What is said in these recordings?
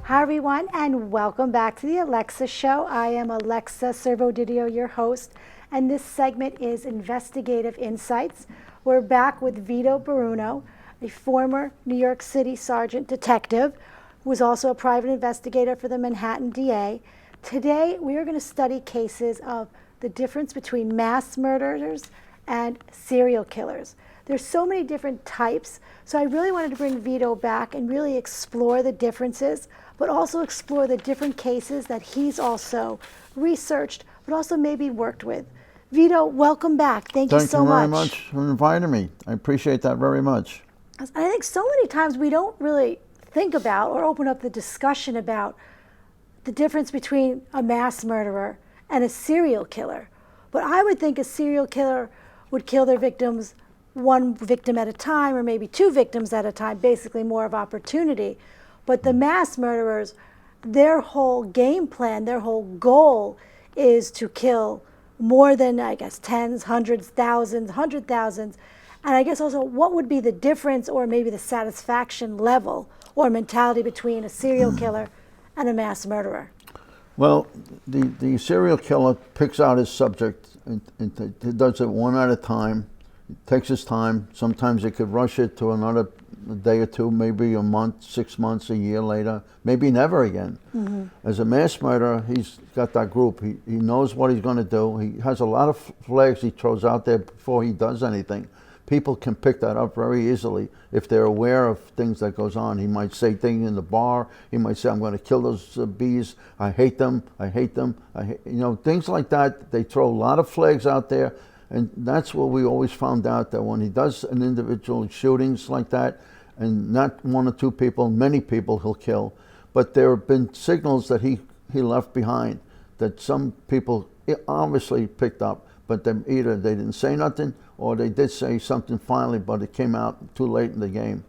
Hi, everyone, and welcome back to the Alexa Show. I am Alexa Servodidio, your host, and this segment is Investigative Insights. We're back with Vito Bruno, a former New York City sergeant detective who was also a private investigator for the Manhattan DA. Today, we are going to study cases of the difference between mass murderers and serial killers. There's so many different types, so I really wanted to bring Vito back and really explore the differences, but also explore the different cases that he's also researched, but also maybe worked with. Vito, welcome back. Thank you so much. Thank you very much for inviting me. I appreciate that very much. I think so many times we don't really think about or open up the discussion about the difference between a mass murderer and a serial killer. But I would think a serial killer would kill their victims one victim at a time, or maybe two victims at a time, basically more of opportunity. But the mass murderers, their whole game plan, their whole goal is to kill more than, I guess, tens, hundreds, thousands, 100,000s. And I guess also what would be the difference or maybe the satisfaction level or mentality between a serial killer and a mass murderer? Well, the serial killer picks out his subject and he does it one at a time. It takes his time. Sometimes it could rush it to another day or two, maybe a month, 6 months, a year later, maybe never again. Mm-hmm. As a mass murderer, he's got that group. He knows what he's going to do. He has a lot of flags he throws out there before he does anything. People can pick that up very easily if they're aware of things that goes on. He might say things in the bar. He might say, I'm going to kill those bees. I hate them. I hate them. Things like that. They throw a lot of flags out there. And that's what we always found out, that when he does an individual shootings like that, and not one or two people, many people he'll kill. But there have been signals that he left behind that some people obviously picked up, but either they didn't say nothing or they did say something finally, but it came out too late in the game.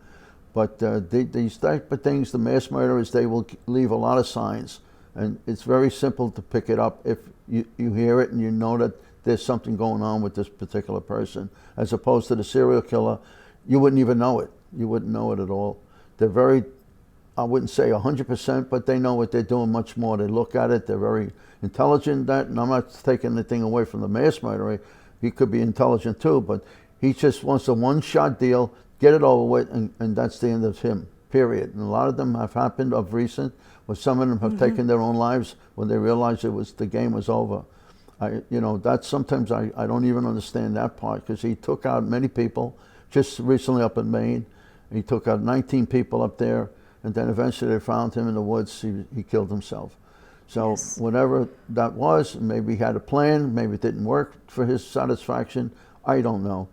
But these type of things, the mass murderers, they will leave a lot of signs. And it's very simple to pick it up if you hear it and you know that there's something going on with this particular person. As opposed to the serial killer, you wouldn't even know it. You wouldn't know it at all. They're very, I wouldn't say 100%, but they know what they're doing much more. They look at it, they're very intelligent. And I'm not taking anything away from the mass murderer. He could be intelligent too, but he just wants a one-shot deal, get it over with, and that's the end of him, period. And a lot of them have happened of recent, where some of them have taken their own lives when they realized the game was over. That sometimes I don't even understand that part, because he took out many people just recently up in Maine. He took out 19 people up there, and then eventually they found him in the woods. He killed himself. So yes. Whatever that was, maybe he had a plan, maybe it didn't work for his satisfaction. I don't know.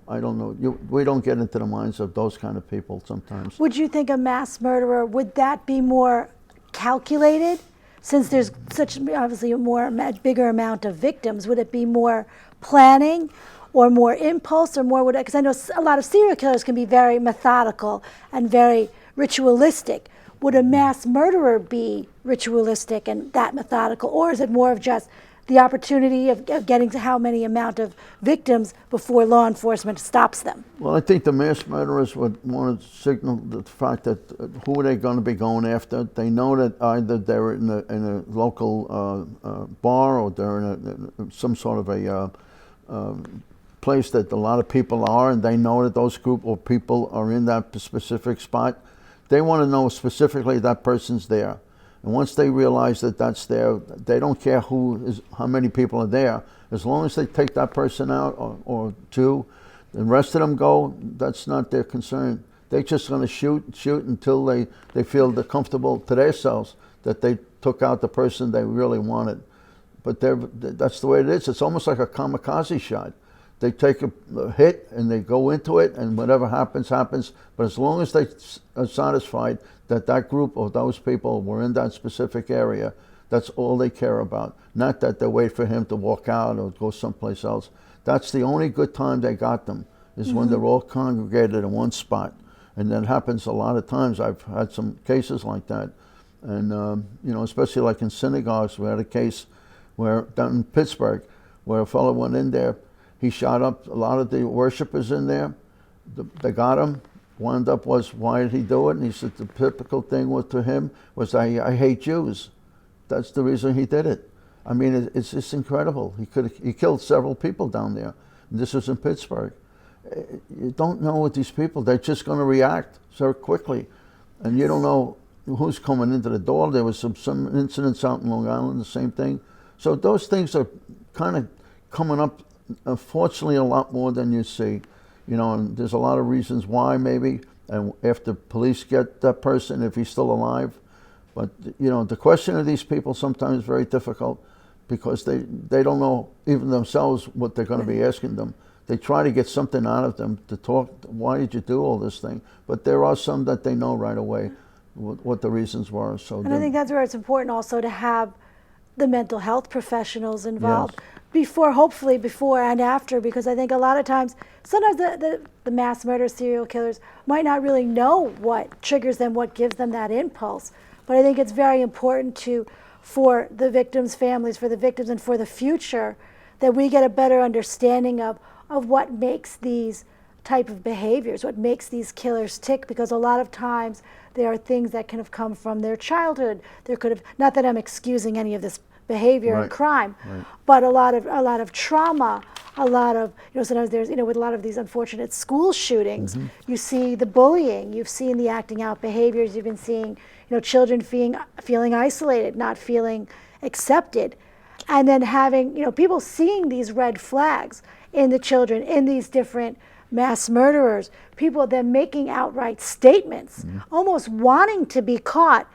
We don't get into the minds of those kind of people sometimes. Would you think a mass murderer, would that be more calculated? Since there's such obviously a bigger amount of victims, would it be more planning or more impulse or more, because I know a lot of serial killers can be very methodical and very ritualistic. Would a mass murderer be ritualistic and that methodical, or is it more of just the opportunity of getting to how many amount of victims before law enforcement stops them? Well, I think the mass murderers would want to signal the fact that who are they going to be going after. They know that either they're in a local bar, or they're in some sort of a place that a lot of people are, and they know that those group of people are in that specific spot. They want to know specifically that person's there. And once they realize that that's there, they don't care how many people are there. As long as they take that person out or two, the rest of them go, that's not their concern. They're just going to shoot until they feel they're comfortable to themselves that they took out the person they really wanted. But that's the way it is. It's almost like a kamikaze shot. They take a hit and they go into it, and whatever happens, happens. But as long as they are satisfied that that group of those people were in that specific area, that's all they care about. Not that they wait for him to walk out or go someplace else. That's the only good time they got them, is when they're all congregated in one spot. And that happens a lot of times. I've had some cases like that. And, especially like in synagogues, we had a case down in Pittsburgh where a fellow went in there. He shot up a lot of the worshipers in there. They got him. wound up was, why did he do it? And he said the typical thing was to him was, I hate Jews. That's the reason he did it. I mean, it's just incredible. He killed several people down there. And this was in Pittsburgh. You don't know with these people. They're just going to react so quickly. And you don't know who's coming into the door. There was some incidents out in Long Island, the same thing. So those things are kind of coming up, unfortunately, a lot more than you see. You know, and there's a lot of reasons why, maybe. And after police get that person, if he's still alive. But, you know, the question of these people sometimes is very difficult, because they don't know even themselves what they're going to be asking them. They try to get something out of them to talk, why did you do all this thing? But there are some that they know right away what the reasons were. So and I think that's where it's important also to have the mental health professionals involved, yes, hopefully before and after, because I think a lot of times, sometimes the mass murder serial killers might not really know what triggers them, what gives them that impulse. But I think it's very important for the victims' families, for the victims, and for the future, that we get a better understanding of what makes these type of behaviors, what makes these killers tick, because a lot of times there are things that can have come from their childhood. There could have, not that I'm excusing any of this behavior and crime, but a lot of trauma, a lot of, sometimes there's, with a lot of these unfortunate school shootings, you see the bullying, you've seen the acting out behaviors, you've been seeing, children feeling isolated, not feeling accepted, and then having, people seeing these red flags in the children, in these different mass murderers, people then making outright statements, almost wanting to be caught,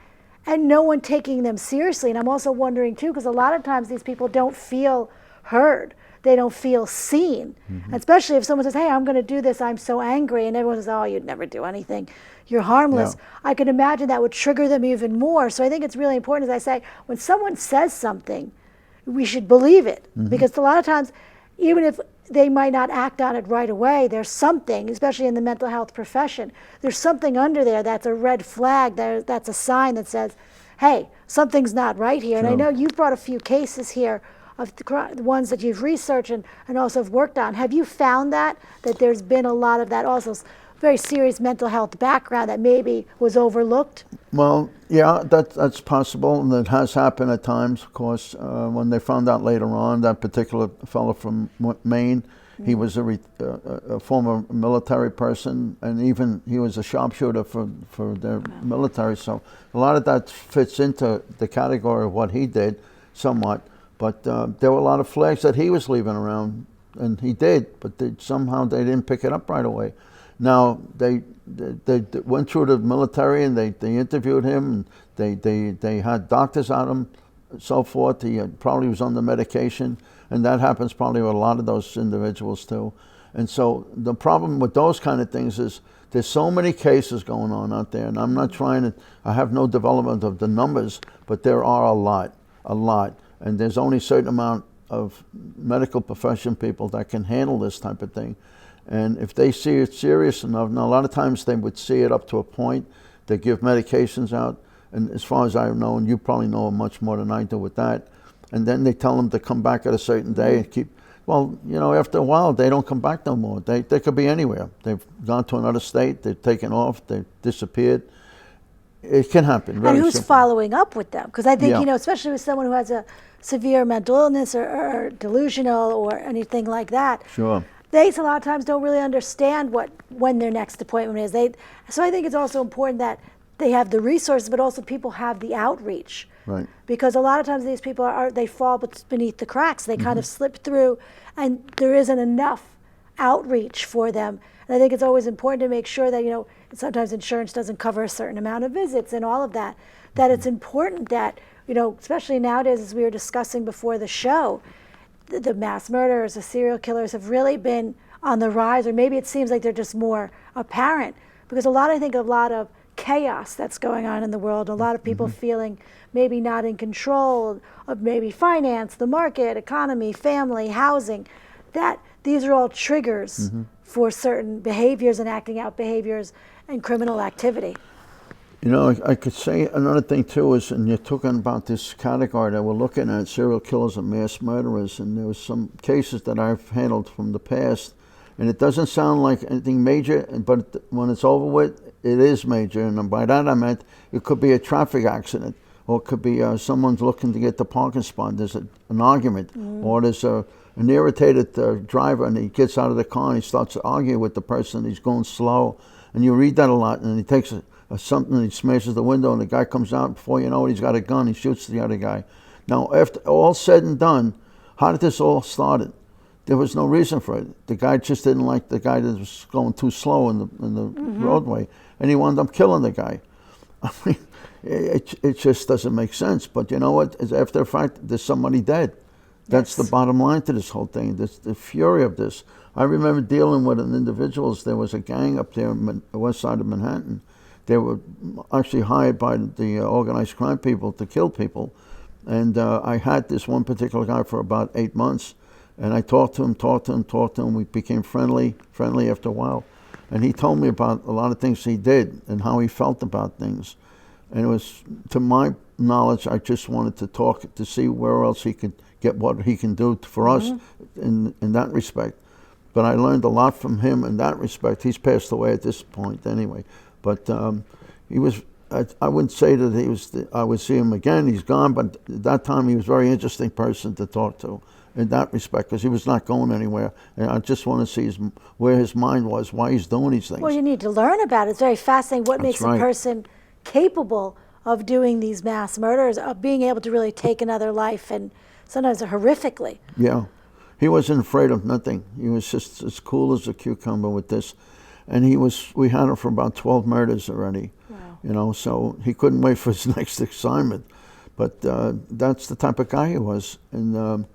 and no one taking them seriously. And I'm also wondering too, because a lot of times these people don't feel heard, they don't feel seen, especially if someone says, hey, I'm going to do this, I'm so angry, and everyone says, oh, you'd never do anything, you're harmless. Yeah. I could imagine that would trigger them even more. So I think it's really important, as I say, when someone says something, we should believe it, because a lot of times, even if they might not act on it right away, there's something, especially in the mental health profession, there's something under there that's a red flag, that's a sign that says, hey, something's not right here. True. And I know you've brought a few cases here of the ones that you've researched and also have worked on. Have you found that there's been a lot of that also, very serious mental health background that maybe was overlooked? Well, yeah, that's possible, and it has happened at times, of course. When they found out later on, that particular fellow from Maine, he was a former military person, and even he was a sharpshooter for their military. So a lot of that fits into the category of what he did somewhat. But there were a lot of flags that he was leaving around, and he did, but somehow they didn't pick it up right away. Now, they went through the military, and they interviewed him, and they had doctors on him, so forth. He probably was on the medication, and that happens probably with a lot of those individuals too. And so the problem with those kind of things is there's so many cases going on out there, and I'm not trying to, I have no development of the numbers, but there are a lot. And there's only a certain amount of medical profession people that can handle this type of thing. And if they see it serious enough, now a lot of times they would see it up to a point, they give medications out, and as far as I know, and you probably know much more than I do with that, and then they tell them to come back at a certain day and keep, well, after a while, they don't come back no more. They could be anywhere. They've gone to another state, they've taken off, they've disappeared. It can happen. And who's following up with them? Because I think, especially with someone who has a severe mental illness or delusional or anything like that. Sure. They a lot of times don't really understand when their next appointment is. So I think it's also important that they have the resources, but also people have the outreach. Right. Because a lot of times these people they fall beneath the cracks. They kind of slip through, and there isn't enough outreach for them. And I think it's always important to make sure that, sometimes insurance doesn't cover a certain amount of visits and all of that, that it's important that, especially nowadays, as we were discussing before the show, the mass murderers, the serial killers have really been on the rise, or maybe it seems like they're just more apparent, because I think a lot of chaos that's going on in the world, a lot of people feeling maybe not in control of maybe finance, the market, economy, family, housing, that these are all triggers for certain behaviors and acting out behaviors and criminal activity. I could say another thing too is, and you're talking about this category that we're looking at, serial killers and mass murderers, and there was some cases that I've handled from the past, And it doesn't sound like anything major, but when it's over with, it is major. And by that I meant it could be a traffic accident, or it could be someone's looking to get the parking spot. There's an argument, or there's an irritated driver, and he gets out of the car and he starts to argue with the person. He's going slow, and you read that a lot. And he takes something and he smashes the window, and the guy comes out. Before you know it, he's got a gun. He shoots the other guy. Now, after all said and done, how did this all start? There was no reason for it. The guy just didn't like the guy that was going too slow in the roadway, and he wound up killing the guy. I mean, it just doesn't make sense. But you know what? After the fact, there's somebody dead. That's the bottom line to this whole thing. The fury of this. I remember dealing with an individuals. There was a gang up there on the west side of Manhattan. They were actually hired by the organized crime people to kill people. And I had this one particular guy for about 8 months. And I talked to him. We became friendly after a while. And he told me about a lot of things he did and how he felt about things. And it was, to my knowledge, I just wanted to talk to see where else he could get what he can do for us in that respect. But I learned a lot from him in that respect. He's passed away at this point anyway. But he was, I wouldn't say that he was, I would see him again. He's gone, but at that time he was a very interesting person to talk to in that respect, because he was not going anywhere. And I just want to see where his mind was, why he's doing these things. Well, you need to learn about it. It's very fascinating what makes a person capable of doing these mass murders, of being able to really take another life, and sometimes horrifically. Yeah. He wasn't afraid of nothing. He was just as cool as a cucumber with this. And we had him for about 12 murders already. Wow. You know, so he couldn't wait for his next assignment. But that's the type of guy he was. And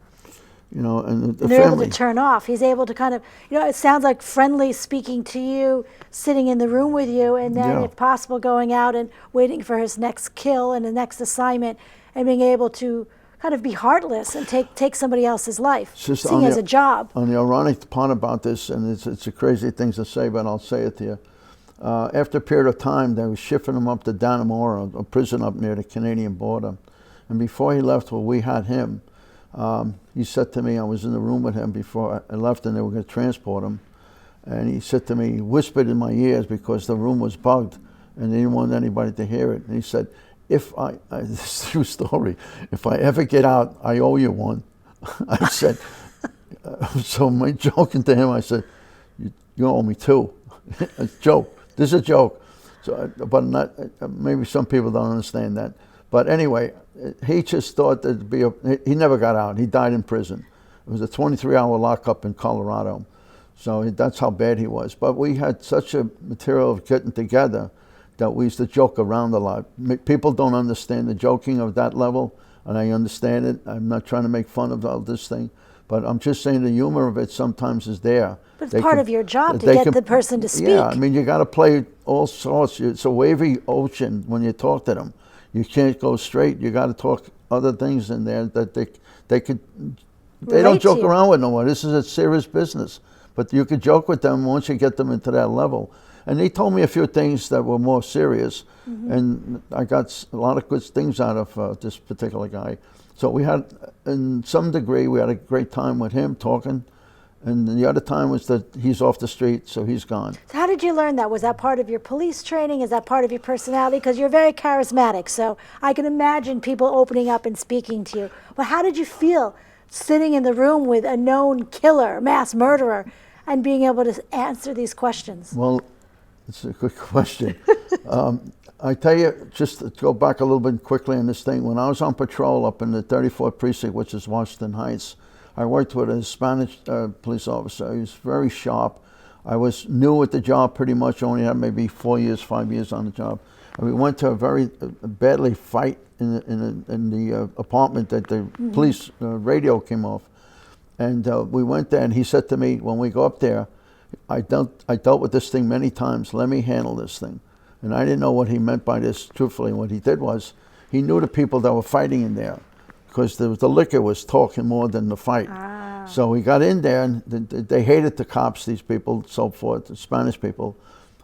you know, and the they're family. Able to turn off. He's able to kind of, you know, it sounds like friendly speaking to you, sitting in the room with you, and then if possible going out and waiting for his next kill and the next assignment, and being able to kind of be heartless and take somebody else's life, seeing as a job. And the ironic part about this, and it's a crazy thing to say, but I'll say it to you. After a period of time, they were shipping him up to Dannemora, a prison up near the Canadian border. And before he left, well, we had him. He said to me, I was in the room with him before I left, and they were going to transport him. And he said to me, he whispered in my ears because the room was bugged and they didn't want anybody to hear it. And he said, this is a true story, if I ever get out, I owe you one. I said, so my joking to him, I said, you owe me two. It's a joke. This is a joke. So, but not, maybe some people don't understand that. But anyway, he just thought there'd be he never got out. He died in prison. It was a 23-hour lockup in Colorado. So that's how bad he was. But we had such a material of getting together that we used to joke around a lot. People don't understand the joking of that level, and I understand it. I'm not trying to make fun of all this thing, but I'm just saying the humor of it sometimes is there. But it's part of your job to get the person to speak. Yeah, I mean, you got to play all sorts. It's a wavy ocean when you talk to them. You can't go straight. You got to talk other things in there that they could. They don't joke around with no one. This is a serious business. But you could joke with them once you get them into that level. And he told me a few things that were more serious, and I got a lot of good things out of this particular guy. So we had, in some degree, we had a great time with him talking. And the other time was that he's off the street, so he's gone. So how did you learn that? Was that part of your police training? Is that part of your personality? Because you're very charismatic, so I can imagine people opening up and speaking to you. But how did you feel sitting in the room with a known killer, mass murderer, and being able to answer these questions? Well, it's a good question. I tell you, just to go back a little bit quickly on this thing, when I was on patrol up in the 34th Precinct, which is Washington Heights, I worked with a Hispanic police officer. He was very sharp. I was new at the job pretty much, only had maybe 4 years, 5 years on the job. And we went to a very badly fight in the apartment that the police radio came off. And we went there, and he said to me, when we go up there, I dealt with this thing many times. Let me handle this thing. And I didn't know what he meant by this, truthfully. What he did was, he knew the people that were fighting in there, because the liquor was talking more than the fight. So we got in there, and they hated the cops, these people, so forth, the Spanish people.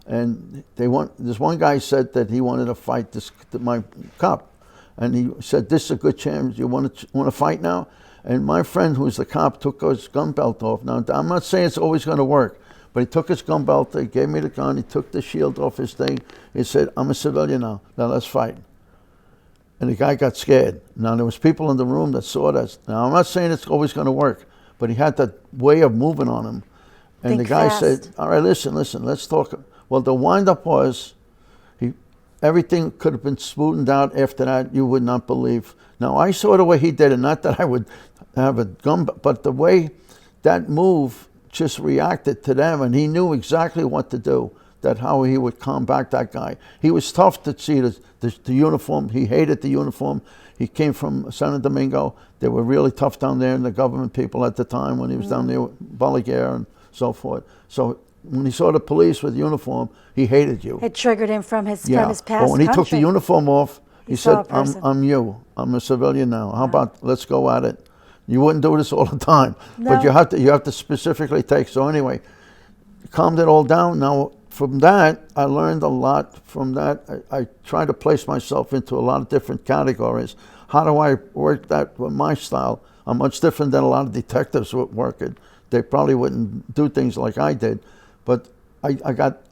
And this one guy said that he wanted to fight my cop. And he said, this is a good chance. You want to fight now? And my friend, who's the cop, took his gun belt off. Now, I'm not saying it's always going to work, But he took his gun belt, he gave me the gun, he took the shield off his thing. He said, I'm a civilian now let's fight. And the guy got scared. Now there was people in the room that saw this. Now I'm not saying it's always going to work, but he had that way of moving on him. And Think the guy fast. said, all right, listen, let's talk. Well, the wind-up was, everything could have been smoothened out after that, you would not believe. Now, I saw the way he did it, not that I would have a gun, but the way that move just reacted to them, and he knew exactly what to do, that how he would combat that guy. He was tough to see the uniform. He hated the uniform. He came from Santo Domingo. They were really tough down there, and the government people at the time when he was down there with Balaguer and so forth. So when he saw the police with uniform, he hated you. It triggered him from his past But when he took the country. uniform off, he saw said, a person. I'm you. I'm a civilian now. How about let's go at it? You wouldn't do this all the time, but you have to specifically take. So anyway, calmed it all down. Now from that, I learned a lot. From that, I tried to place myself into a lot of different categories. How do I work that with my style? I'm much different than a lot of detectives would work it. They probably wouldn't do things like I did, but I got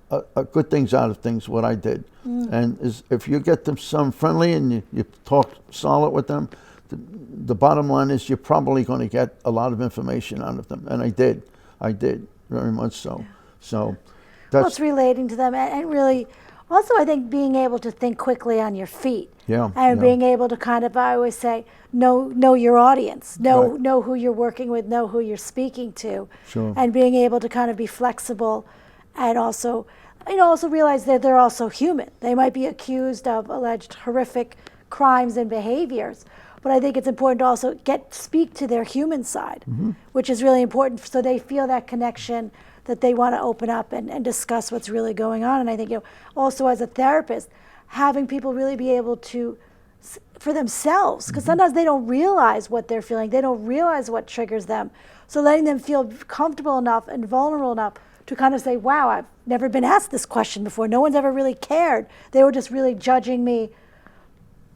good things out of things, what I did. And if you get them some friendly and you talk solid with them, the bottom line is you're probably going to get a lot of information out of them. And I did very much so. Yeah. So Well, that's, it's relating to them, and really, also I think being able to think quickly on your feet. Yeah, And yeah. being able to kind of, I always say, know your audience, Right. know who you're working with, know who you're speaking to. Sure. And being able to kind of be flexible, and also, also realize that they're also human. They might be accused of alleged horrific crimes and behaviors, but I think it's important to also speak to their human side, which is really important, so they feel that connection, that they want to open up and discuss what's really going on. And I think, also as a therapist, having people really be able to, for themselves, because sometimes they don't realize what they're feeling, they don't realize what triggers them. So letting them feel comfortable enough and vulnerable enough to kind of say, wow, I've never been asked this question before. No one's ever really cared. They were just really judging me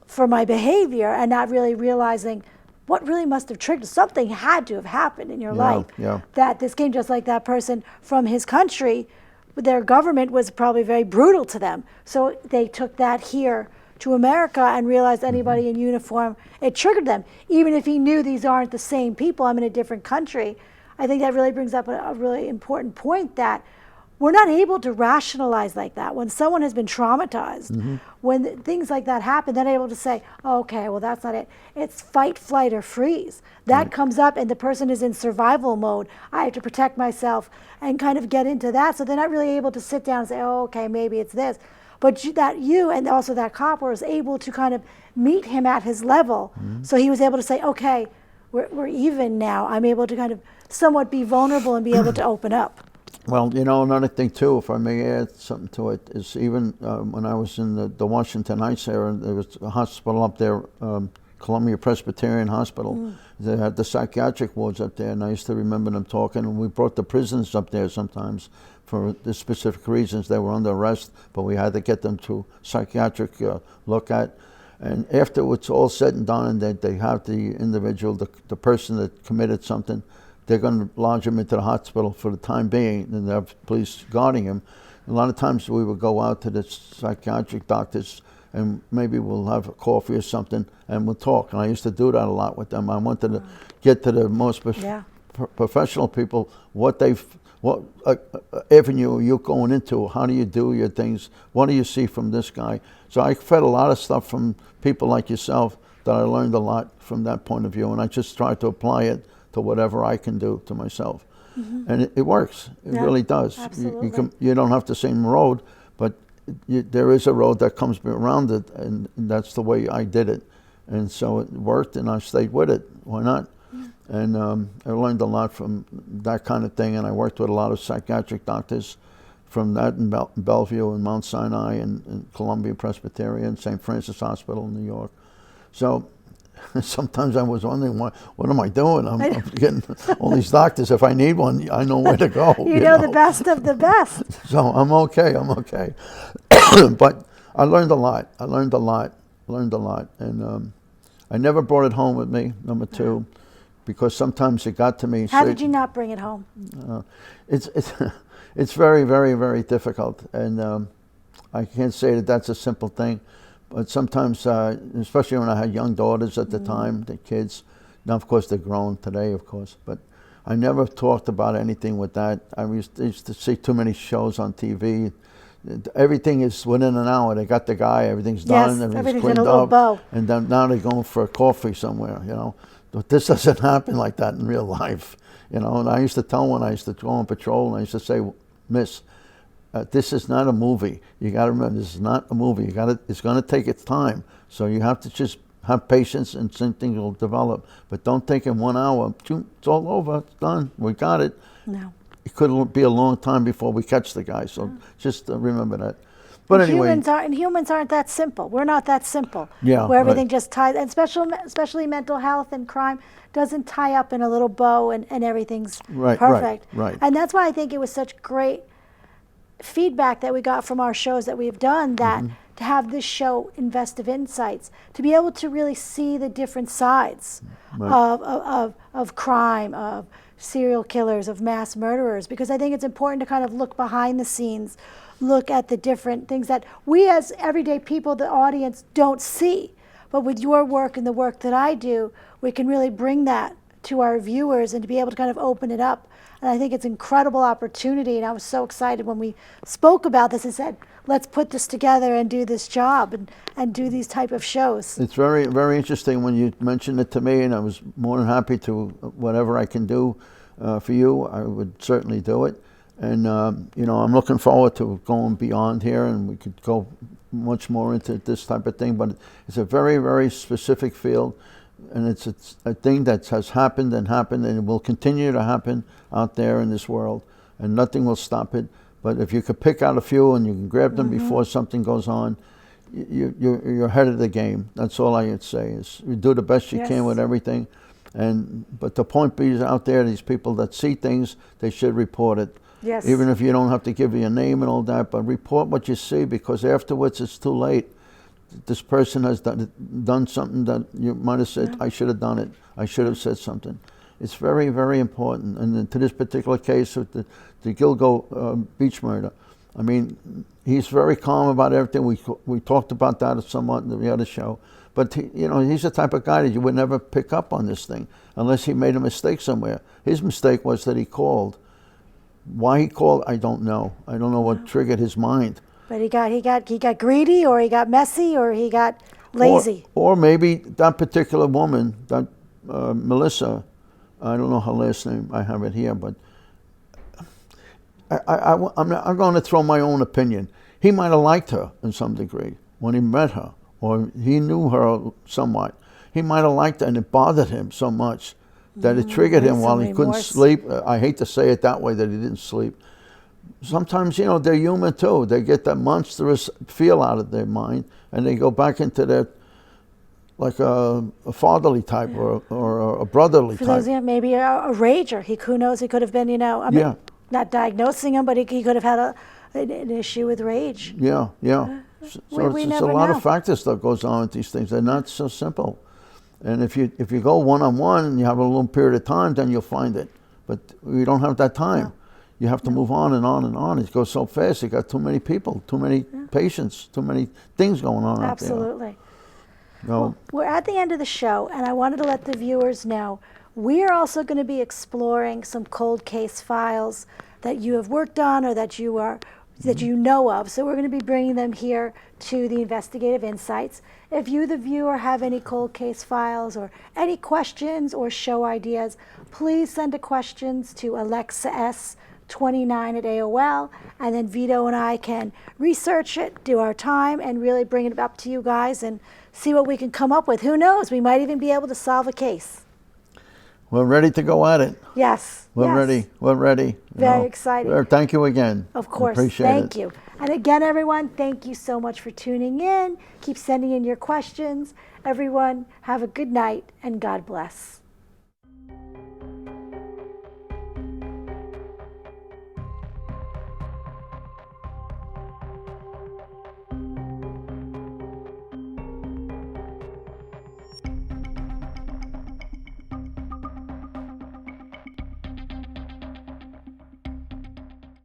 for my behavior and not really realizing what really must have triggered. Something had to have happened in your life that this came, just like that person from his country, their government was probably very brutal to them. So they took that here to America and realized anybody in uniform, it triggered them. Even if he knew these aren't the same people, I'm in a different country. I think that really brings up a really important point, that we're not able to rationalize like that. When someone has been traumatized, when things like that happen, they're able to say, oh, okay, well, that's not it. It's fight, flight, or freeze. That comes up, and the person is in survival mode. I have to protect myself and kind of get into that. So they're not really able to sit down and say, oh, okay, maybe it's this. But you and also that cop was able to kind of meet him at his level. So he was able to say, okay, we're even now. I'm able to kind of somewhat be vulnerable and be able to open up. well, another thing too, if I may add something to it, is even when I was in the Washington Heights area, there was a hospital up there, Columbia Presbyterian Hospital. They had the psychiatric wards up there, and I used to remember them talking, and we brought the prisoners up there sometimes for the specific reasons. They were under arrest, but we had to get them to psychiatric look at. And after it's all said and done, and they have the individual, the person that committed something, they're going to lodge him into the hospital for the time being, and they have police guarding him. A lot of times we would go out to the psychiatric doctors, and maybe we'll have a coffee or something, and we'll talk. And I used to do that a lot with them. I wanted to get to the most professional people, what avenue you're going into, how do you do your things, what do you see from this guy. So I fed a lot of stuff from people like yourself that I learned a lot from that point of view, and I just tried to apply it to whatever I can do to myself. And it works. It really does. Absolutely. You don't have the same road, but there is a road that comes around it, and that's the way I did it. And so it worked, and I stayed with it. Why not? And I learned a lot from that kind of thing, and I worked with a lot of psychiatric doctors from that in Bellevue and Mount Sinai and Columbia Presbyterian, St. Francis Hospital in New York. So sometimes I was wondering, what am I doing? I'm getting all these doctors. If I need one, I know where to go. You know the best of the best. So I'm okay. But I learned a lot. And I never brought it home with me, number two, because sometimes it got to me. How did you not bring it home? It's It's very, very, very difficult, and I can't say that that's a simple thing, but sometimes, especially when I had young daughters at the time, the kids, now of course they're grown today, of course, but I never talked about anything with that. I used to see too many shows on TV. Everything is within an hour. They got the guy, everything's done, everything's in cleaned a little up, bow. and then now they're going for a coffee somewhere, you know. But this doesn't happen like that in real life, you know. And I used to tell when I used to go on patrol, and I used to say, Miss, this is not a movie. You got to remember, this is not a movie. It's going to take its time. So you have to just have patience, and something will develop. But don't think in 1 hour, it's all over, it's done, we got it. No. It could be a long time before we catch the guy. So just remember that. But anyway, humans aren't that simple. We're not that simple. Yeah, where everything right. just ties, and especially mental health and crime doesn't tie up in a little bow and everything's Right, perfect. right. And that's why I think it was such great feedback that we got from our shows that we've done, that to have this show, Investigative Insights, to be able to really see the different sides of crime, of serial killers, of mass murderers, because I think it's important to kind of look behind the scenes, look at the different things that we as everyday people, the audience, don't see. But with your work and the work that I do, we can really bring that to our viewers and to be able to kind of open it up. And I think it's an incredible opportunity. And I was so excited when we spoke about this and said, let's put this together and do this job and do these type of shows. It's very, very interesting when you mentioned it to me, and I was more than happy to, whatever I can do for you, I would certainly do it. And, you know, I'm looking forward to going beyond here, and we could go much more into this type of thing, but it's a very, very specific field, and it's a thing that has happened and it will continue to happen out there in this world, and nothing will stop it. But if you could pick out a few and you can grab them before something goes on, you're ahead of the game. That's all I would say, is you do the best you can with everything. But the point is, out there, these people that see things, they should report it. Yes. Even if you don't have to give your name and all that, but report what you see, because afterwards it's too late. This person has done something that you might have said, I should have done it. I should have said something. It's very, very important. And to this particular case with the Gilgo beach murder, I mean, he's very calm about everything. We talked about that somewhat in the other show. But you know, he's the type of guy that you would never pick up on this thing unless he made a mistake somewhere. His mistake was that he called. Why he called, I don't know. I don't know what triggered his mind. But he got greedy, or he got messy, or he got lazy. Or maybe that particular woman, that Melissa, I don't know her last name. I have it here, but I'm going to throw my own opinion. He might have liked her in some degree when he met her, or he knew her somewhat. He might have liked her, and it bothered him so much that it triggered him while he couldn't sleep. I hate to say it that way, that he didn't sleep. Sometimes, you know, they're human too. They get that monstrous feel out of their mind, and they go back into their, like a fatherly type or a brotherly type. Those, maybe a rager. Who knows? He could have been, you know, I mean, not diagnosing him, but he could have had an issue with rage. Yeah. So it's a lot of factors that goes on with these things. They're not so simple. And if you go one-on-one and you have a little period of time, then you'll find it. But we don't have that time. No. You have to move on and on and on. It goes so fast. You got too many people, too many patients, too many things going on out there. Absolutely. No. Well, we're at the end of the show, and I wanted to let the viewers know we are also going to be exploring some cold case files that you have worked on or that you know of. So we're going to be bringing them here to the Investigative Insights. If you, the viewer, have any cold case files or any questions or show ideas, please send the questions to AlexaS29 at AOL, and then Vito and I can research it, do our time, and really bring it up to you guys and see what we can come up with. Who knows? We might even be able to solve a case. We're ready to go at it. Yes. We're ready. We're ready. Very exciting. Thank you again. Of course. Appreciate Thank you. And again, everyone, thank you so much for tuning in. Keep sending in your questions. Everyone, have a good night and God bless.